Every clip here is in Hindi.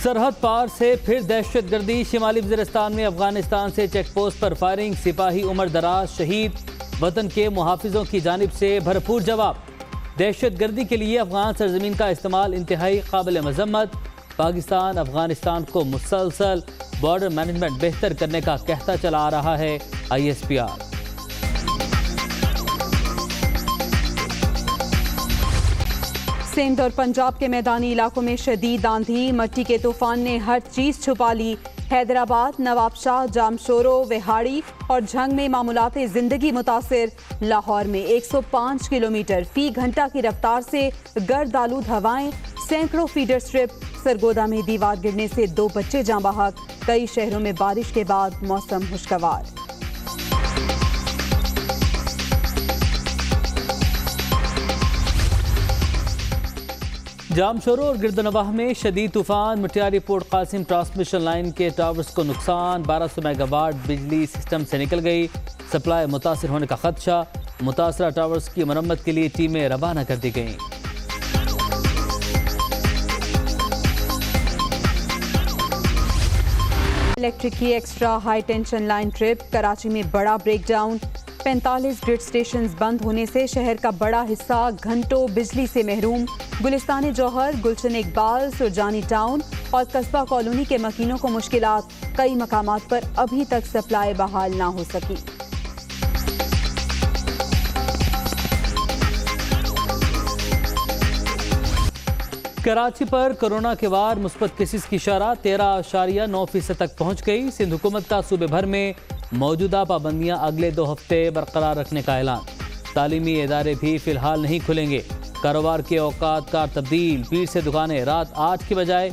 सरहद पार से फिर दहशतगर्दी। शिमाली वज़ीरिस्तान में अफगानिस्तान से चेक पोस्ट पर फायरिंग। सिपाही उमर दराज शहीद। वतन के मुहाफिजों की जानिब से भरपूर जवाब। दहशतगर्दी के लिए अफगान सरजमीन का इस्तेमाल इंतहाई काबिल मजम्मत। पाकिस्तान अफगानिस्तान को मुसलसल बॉर्डर मैनेजमेंट बेहतर करने का कहता चला आ रहा है ISPR। सिंध और पंजाब के मैदानी इलाकों में शदीद आंधी, मट्टी के तूफान ने हर चीज छुपा ली। हैदराबाद, नवाबशाह, जामशोरो, विहाड़ी और झंग में मामूलात जिंदगी मुतासिर। लाहौर में 105 किलोमीटर फी घंटा की रफ्तार से गर्द आलूद हवाएं। सैकड़ों फीडर स्ट्रिप। सरगोदा में दीवार गिरने से 2 बच्चे जाँ बहक। कई शहरों में बारिश के बाद मौसम खुशगवार। जामशोरो और गिरदनवाह में शदीद तूफान। मुटियारी पोर्ट कासिम ट्रांसमिशन लाइन के टावर्स को नुकसान। 1200 मेगावाट बिजली सिस्टम से निकल गई। सप्लाई मुतासर होने का खदशा। मुतासरा टावर्स की मरम्मत के लिए टीमें रवाना कर दी गईं। इलेक्ट्रिक की extra high tension line trip. Karachi में बड़ा ब्रेकडाउन। 45 ग्रिड स्टेशंस बंद होने से शहर का बड़ा हिस्सा घंटों बिजली से महरूम। गुलिस्तान जौहर, गुलशन इकबाल, सुरजानी टाउन और कस्बा कॉलोनी के मकीनों को मुश्किलात। कई मकामात पर अभी तक सप्लाई बहाल ना हो सकी। कराची पर कोरोना के वार मुस्बत केसेस की शरह 13.9% तक पहुंच गई। सिंध हुकूमत का सूबे भर में मौजूदा पाबंदियां अगले 2 हफ्ते बरकरार रखने का ऐलान। तालीमी इदारे भी फिलहाल नहीं खुलेंगे। कारोबार के औकात का तब्दील। पीर से दुकानें रात 8 की बजाय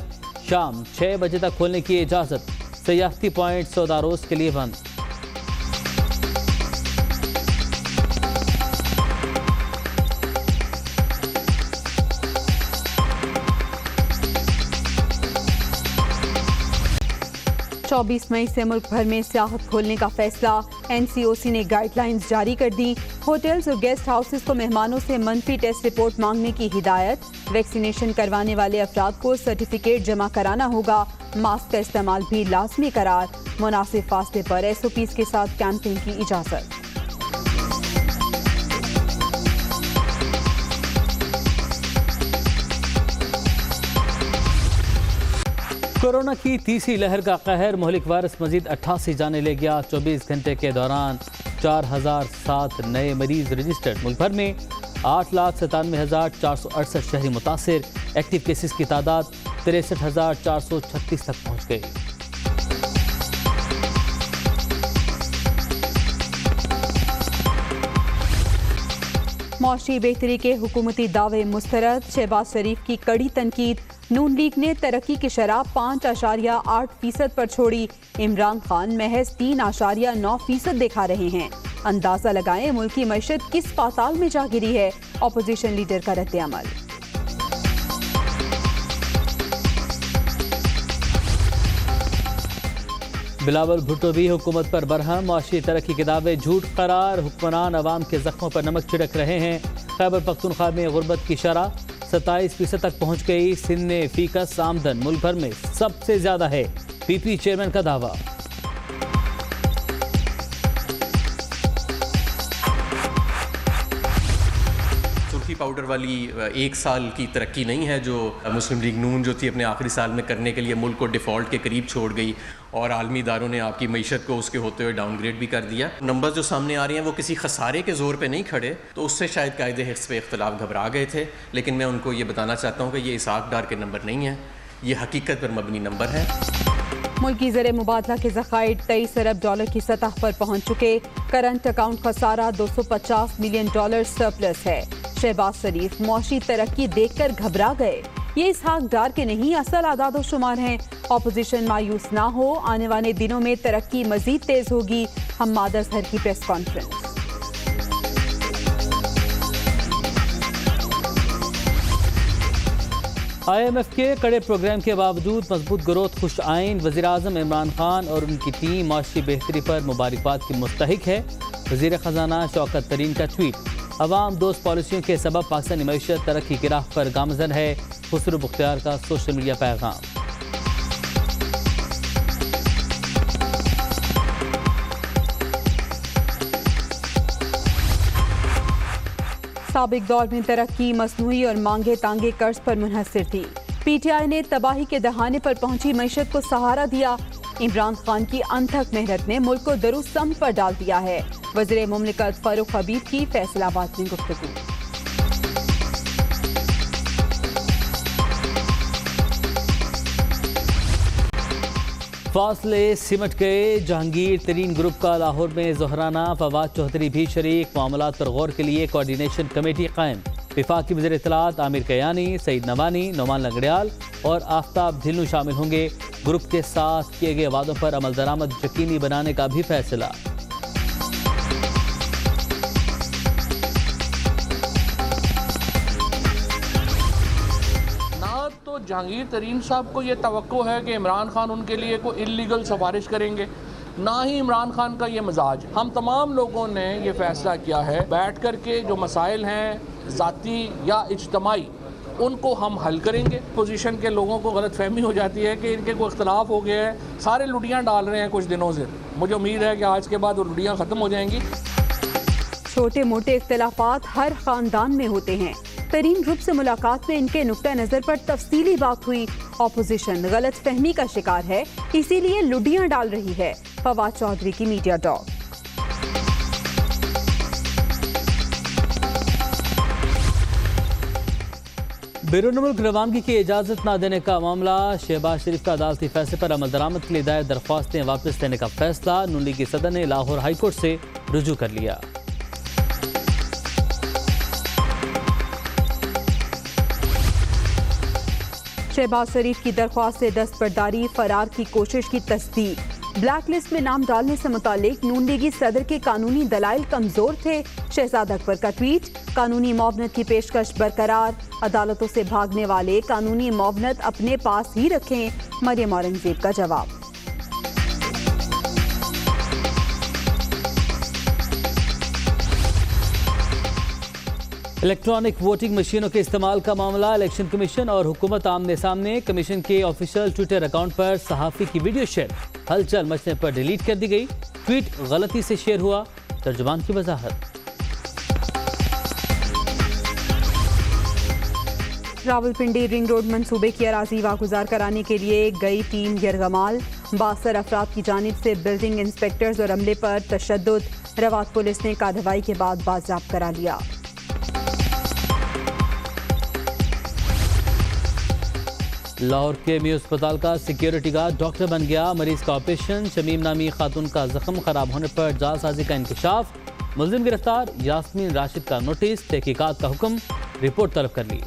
शाम 6 बजे तक खोलने की इजाज़त। सियाहती पॉइंट सौदा रोज़ के लिए बंद। चौबीस मई से मुल्क भर में सियाहत खोलने का फैसला। NCOC ने गाइडलाइंस जारी कर दी। होटल्स और गेस्ट हाउसेस को मेहमानों से मनफी टेस्ट रिपोर्ट मांगने की हिदायत। वैक्सीनेशन करवाने वाले अफराद को सर्टिफिकेट जमा कराना होगा। मास्क का इस्तेमाल भी लाजमी करार। मुनासिब फासले पर SOPs के साथ कैंपिंग की इजाज़त। कोरोना की तीसरी लहर का कहर। मोहलिक वायरस मजीद 88 जाने ले गया। 24 घंटे के दौरान 4007 नए मरीज रजिस्टर्ड। मुल्क भर में 8,97,468 शहरी मुतासिर। एक्टिव केसेस की तादाद 63,436 तक पहुँच गई। मौशी बेहतरी के हुकूमती दावे मुस्तरद। शहबाज शरीफ की कड़ी तनकीद। नून लीग ने तरक्की की शरह 5.8% पर छोड़ी। इमरान खान महज 3.9% दिखा रहे हैं। अंदाजा लगाएं मुल्क की मईशत किस पाताल में जा गिरी है। अपोजिशन लीडर का रद्द-ए-अमल। बिलावल भुट्टो भी हुकूमत पर बरहम। मुआशी तरक्की के दावे झूठ करार। हुक्मरान अवाम के जख्मों पर नमक छिड़क रहे हैं। खैबर पख्तूनख्वा में गुर्बत की शरह 27% तक पहुंच गई। सिंध में फीकस आमदन मुल्क भर में सबसे ज्यादा है। PP चेयरमैन का दावा। सुर्खी पाउडर वाली 1 साल की तरक्की नहीं है जो मुस्लिम लीग नून जो थी अपने आखिरी साल में करने के लिए मुल्क को डिफ़ॉल्ट के करीब छोड़ गई और आलमी इदारों ने आपकी मईशत को उसके होते हुए डाउनग्रेड भी कर दिया। नंबर्स जो सामने आ रही हैं वो किसी खसारे के ज़ोर पे नहीं खड़े, तो उससे शायद कायदे हिस्स पे इख्तलाफ घबरा गए थे। लेकिन मैं उनको ये बताना चाहता हूँ कि ये इसाक डार के नंबर नहीं है, ये हकीकत पर मबनी नंबर है। मुल्की ज़र मुबादला के ज़खायर $23 अरब की सतह पर पहुँच चुके। करंट अकाउंट खसारा $250 मिलियन सरप्लस है। शहबाज शरीफ मौशी तरक्की देखकर घबरा गए। ये इसहाक डार के नहीं असल आदाद शुमार हैं। ऑपोजिशन मायूस ना हो, आने वाले दिनों में तरक्की मजीद तेज होगी। हम्माद अजहर की प्रेस कॉन्फ्रेंस। IMF के कड़े प्रोग्राम के बावजूद मजबूत ग्रोथ खुश आइन। वज़ीर-ए-आज़म इमरान खान और उनकी टीम माशी बेहतरी पर मुबारकबाद की मुस्तहिक है। वज़ीर ख़जाना शौकत तरीन का ट्वीट। अवाम दोस्त पॉलिसियों के सबब पाकिस्तानी मईशत तरक्की की राह पर गामज़न है। खुसरो मुख्तियार का सोशल मीडिया पैगाम। साबिक दौर में तरक्की मसनूई और मांगे तांगे कर्ज पर मुनहसर थी। PTI ने तबाही के दहाने पर पहुंची मईशत को सहारा दिया। इमरान खान की अनथक मेहनत ने मुल्क को दरुस्तम पर डाल दिया है। वज़ीर मुमलिकत फारूक हबीब की फैसलाबाद में गुफ्तगू। फासले सिमट गए। जहांगीर तरीन ग्रुप का लाहौर में ज़ोहराना। फवाद चौधरी भी शरीक। मामलात पर गौर के लिए कोऑर्डिनेशन कमेटी कायम। वफाकी वज़ीर इत्तलात आमिर कयानी, सईद नवानी, नोमान लंगड़ियाल और आफ्ताब ढिल्लू शामिल होंगे। ग्रुप के साथ किए गए वादों पर अमल दरामद यकीनी बनाने का भी फैसला। तो जहांगीर तरीन साहब को ये तवक्को है कि इमरान खान उनके लिए कोई इल्लीगल सिफारिश करेंगे, ना ही इमरान खान का ये मिजाज। हम तमाम लोगों ने ये फैसला किया है बैठ कर के जो मसाइल हैं ज़ाती या इज्तमाई उनको हम हल करेंगे। पोजीशन के लोगों को गलत फहमी हो जाती है कि इनके कोई इख्तलाफ हो गया है, सारे लुटियाँ डाल रहे हैं कुछ दिनों से। मुझे उम्मीद है कि आज के बाद वो लुटियाँ ख़त्म हो जाएंगी। छोटे मोटे इख्तलाफात हर खानदान में होते हैं। तरीन ग्रुप से मुलाकात में इनके नुक्ता नज़र पर तफसीली बात हुई। ऑपोजिशन गलत फहमी का शिकार है, इसीलिए लुडियां डाल रही है। फवाद चौधरी की मीडिया टॉक। बैरून मुल्क रवानगी की इजाज़त न देने का मामला। शहबाज शरीफ का अदालती फैसले पर अमल दरामद के लिए दायर दरख्वास्तें वापस लेने का फैसला। नून लीग की सदर ने लाहौर हाईकोर्ट से रुजू कर लिया। शहबाज शरीफ की दरख्वास्त से दस्तबरदारी, फरार की कोशिश की तस्दीक। ब्लैक लिस्ट में नाम डालने से मुतालिक नून लीगी सदर के कानूनी दलाइल कमजोर थे। शहजाद अकबर का ट्वीट। कानूनी मुआवनत की पेशकश बरकरार। अदालतों से भागने वाले कानूनी मुआवनत अपने पास ही रखें। मरियम औरंगजेब का जवाब। इलेक्ट्रॉनिक वोटिंग मशीनों के इस्तेमाल का मामला। इलेक्शन कमीशन और हुकूमत आमने सामने। कमीशन के ऑफिशियल ट्विटर अकाउंट पर सहाफ़ी की वीडियो शेयर हलचल मचने पर डिलीट कर दी गई। ट्वीट गलती से शेयर हुआ, तर्जुमान की वजाहत। रावलपिंडी रिंग रोड मंसूबे की अराजी वागुजार कराने के लिए गई टीम यरगमाल। 62 अफराद की जानिब से बिल्डिंग इंस्पेक्टर्स और अमले पर तशद्दुद। रवात पुलिस ने कार्रवाई के बाद बाजियाब करा लिया। लाहौर के मी अस्पताल का सिक्योरिटी गार्ड डॉक्टर बन गया। मरीज का ऑपरेशन। शमीम नामी खातून का जख्म खराब होने पर जालसाजी का इंकशाफ। मुलजिम गिरफ्तार। यास्मीन राशिद का नोटिस। तहकीकात का हुक्म। रिपोर्ट तलब कर ली।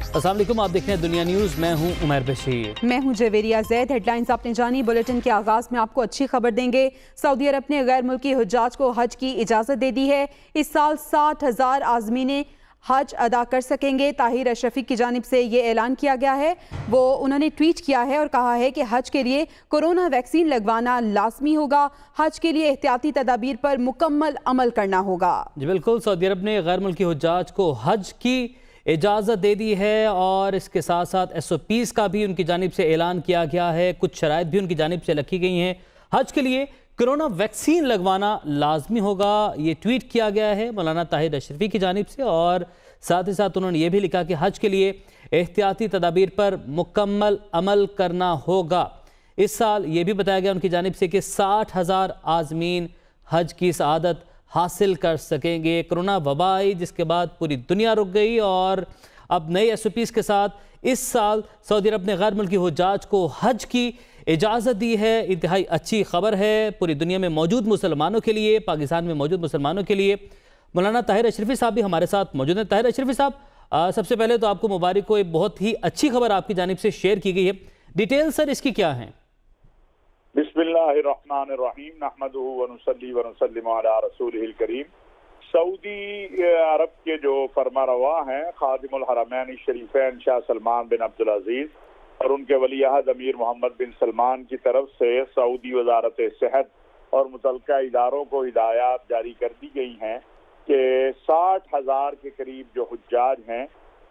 अस्सलाम वालेकुम, आप देख रहे हैं दुनिया न्यूज़। मैं हूं उमर बशीर। मैं हूं जवेरिया जैद। हेडलाइंस आपने जानी। बुलेटिन के आगाज में आपको अच्छी खबर देंगे। सऊदी अरब ने गैर मुल्की हुज्जाज को हज की इजाज़त दे दी है। इस साल 60,000 आज़मीने हज अदा कर सकेंगे। ताहिर अशरफी की जानिब से ये ऐलान किया गया है। वो उन्होंने ट्वीट किया है और कहा है कि हज के लिए कोरोना वैक्सीन लगवाना लाजमी होगा। हज के लिए एहतियाती तदाबीर पर मुकम्मल अमल करना होगा। जी बिल्कुल, सऊदी अरब ने गैर मुल्की हुज्जाज को हज की इजाज़त दे दी है और इसके साथ साथ SOPs का भी उनकी जानिब से ऐलान किया गया है। कुछ शराइत भी उनकी जानिब से रखी गई हैं। हज के लिए कोरोना वैक्सीन लगवाना लाजमी होगा, ये ट्वीट किया गया है मौलाना ताहिर अशरफी की जानिब से। और साथ ही साथ उन्होंने ये भी लिखा कि हज के लिए एहतियाती तदाबीर पर मुकम्मल अमल करना होगा। इस साल ये भी बताया गया उनकी जानिब से कि 60,000 आज़मीन हज की सआदत हासिल कर सकेंगे। कोरोना वबा आई जिसके बाद पूरी दुनिया रुक गई और अब नए SOPs के साथ इस साल सऊदी अरब ने गैर मुल्की हुज्जाज को हज की इजाज़त दी है। इंतहाई अच्छी खबर है पूरी दुनिया में मौजूद मुसलमानों के लिए, पाकिस्तान में मौजूद मुसलमानों के लिए। मौलाना ताहिर अशरफी साहब भी हमारे साथ मौजूद हैं। ताहिर अशरफी साहब, सबसे पहले तो आपको मुबारक हो, एक बहुत ही अच्छी खबर आपकी जानिब से शेयर की गई है। डिटेल सर इसकी क्या है? बिस्मिल्लाहिर्रहमानिर्रहीम नहमदुहु व नुसल्ली व नुसल्लिमु अला रसूलिहिल करीम। सऊदी अरब के जो फरमारवा हैं खादिमुल हरमैन शरीफैन शाह सलमान बिन अब्दुल अजीज और उनके वली अहद अमीर मोहम्मद बिन सलमान की तरफ से सऊदी वजारत सेहत और मुतल्लिका इदारों को हिदायत जारी कर दी गई हैं कि 60,000 के करीब जो हुज्जाज हैं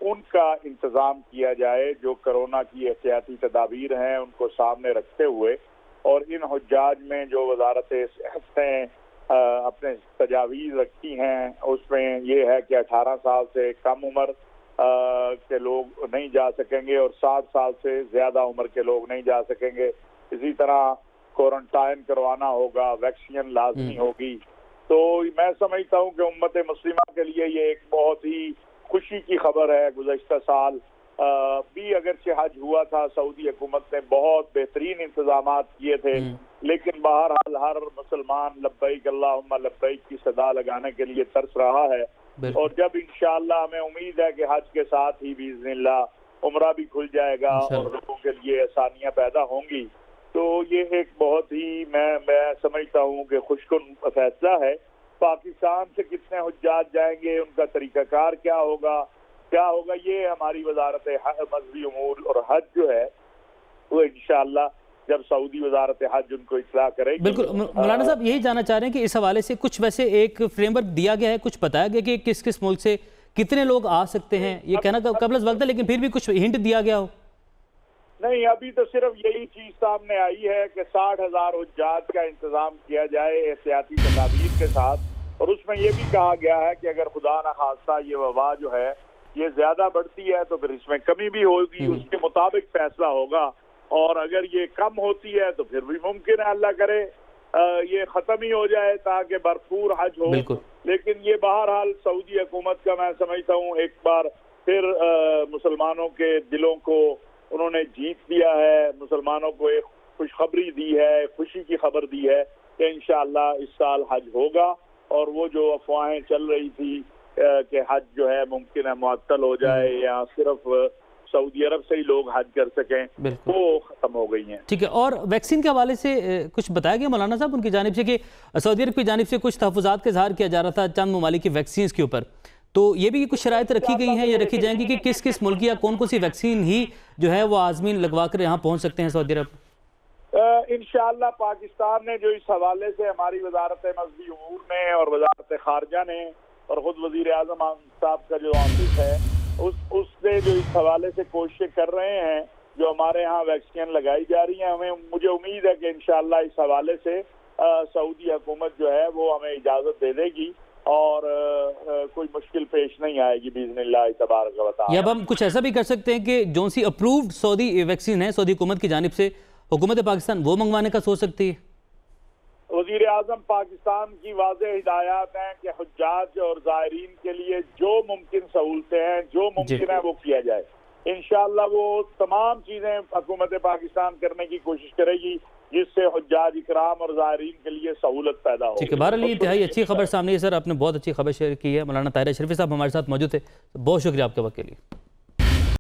उनका इंतज़ाम किया जाए जो कोरोना की एहतियाती तदाबीर हैं उनको सामने रखते हुए, और इन हुज्जाज में जो वजारत सेहत ने अपने तजावीज़ रखी हैं उसमें ये है कि 18 साल से कम उम्र के लोग नहीं जा सकेंगे और 60 साल से ज़्यादा उम्र के लोग नहीं जा सकेंगे। इसी तरह क्वारंटाइन करवाना होगा, वैक्सीन लाजमी होगी। तो मैं समझता हूँ कि उम्मत मुस्लिमा के लिए ये एक बहुत ही खुशी की खबर है। गुज़श्ता साल भी अगरचे हज हुआ था, सऊदी हुकूमत ने बहुत बेहतरीन इंतजाम किए थे, लेकिन बहरहाल हर मुसलमान लब्बैक अल्लाहुम्मा लब्बैक की सदा लगाने के लिए तरस रहा है। और जब इंशाअल्लाह हमें उम्मीद है कि हज के साथ ही बिइज़्निल्लाह उम्रा भी खुल जाएगा और लोगों के लिए आसानियां पैदा होंगी, तो ये एक बहुत ही मैं समझता हूँ कि खुशकुन फैसला है। पाकिस्तान से कितने हुज्जाज जाएंगे, उनका तरीकाकार क्या होगा, ये हमारी वजारत मज़हबी उमूर और हज जो है वो इंशाअल्लाह जब सऊदी वजारत हज उनको इत्तला करेगी। बिल्कुल मौलाना साहब, यही जानना चाह रहे हैं कि इस हवाले से कुछ वैसे एक फ्रेमवर्क दिया गया है, कुछ बताया गया कि किस किस मुल्क से कितने लोग आ सकते हैं? ये कहना कबल वक्त है, लेकिन फिर भी कुछ हिंट दिया गया हो? नहीं, अभी तो सिर्फ यही चीज सामने आई है कि 60,000 हुज्जाज का इंतजाम किया जाए एहतियाती तदाबीर के साथ, और उसमें यह भी कहा गया है कि अगर खुदा न खास्ता ये वबा जो है ये ज्यादा बढ़ती है तो फिर इसमें कमी भी होगी, उसके मुताबिक फैसला होगा, और अगर ये कम होती है तो फिर भी मुमकिन है अल्लाह करे ये खत्म ही हो जाए ताकि भरपूर हज हो। लेकिन ये बहरहाल सऊदी हुकूमत का मैं समझता हूँ एक बार फिर मुसलमानों के दिलों को उन्होंने जीत दिया है, मुसलमानों को एक खुशखबरी दी है, खुशी की खबर दी है कि इंशाअल्लाह इस साल हज होगा। और वो जो अफवाहें चल रही थी कि हज जो है मुमकिन है मुअत्तल हो जाए या सिर्फ सऊदी अरब से ही लोग हज कर सकें, वो खत्म हो गई हैं। ठीक है, और वैक्सीन के हवाले से कुछ बताया गया मौलाना साहब उनकी जानिब से कि सऊदी अरब की जानिब से कुछ तहफ़्फ़ुज़ात का इज़हार किया जा रहा था चंद ममालिक की वैक्सीन के ऊपर, तो ये भी कुछ शराइत रखी गई हैं या रखी जाएंगी कि किस किस मुल्क या कौन कौन सी वैक्सीन ही जो है वो आज़मीन लगवा कर यहाँ पहुँच सकते हैं सऊदी अरब? इंशाअल्लाह पाकिस्तान ने जो इस हवाले से हमारी वजारत मज़हबी उमूर ने और वजारत खारजा ने और खुद वज़ीर आज़म साहब का जो ऑफिस है उसने जो इस हवाले से कोशिशें कर रहे हैं, जो हमारे यहाँ वैक्सीन लगाई जा रही हैं, मुझे उम्मीद है कि इंशाअल्लाह इस हवाले से सऊदी हुकूमत जो है वो हमें इजाज़त दे देगी और कोई मुश्किल पेश नहीं आएगी बिइज़्निल्लाह तबारक व तआला। या अब हम कुछ ऐसा भी कर सकते हैं कि जो सी अप्रूव्ड सऊदी वैक्सीन है सऊदी हुकूमत की जानिब से, हुकूमत पाकिस्तान वो मंगवाने का सोच सकती है? वज़ीर आज़म पाकिस्तान की वाज़ेह हिदायत हैं कि हुज्जाज और ज़ायरीन के लिए जो मुमकिन सहूलतें हैं, जो मुमकिन है वो किया जाए। इंशाअल्लाह वो तमाम चीज़ें हुकूमत पाकिस्तान करने की कोशिश करेगी जिससे हुज्जाज इकराम और ज़ायरीन के लिए सहूलत पैदा हो। ठीक है, बहरहाल ये इंतहाई अच्छी खबर सामने है सर, आपने बहुत अच्छी खबर शेयर की है। मौलाना ताहिर अशरफी साहब हमारे साथ मौजूद थे, बहुत शुक्रिया आपके वक्त के लिए।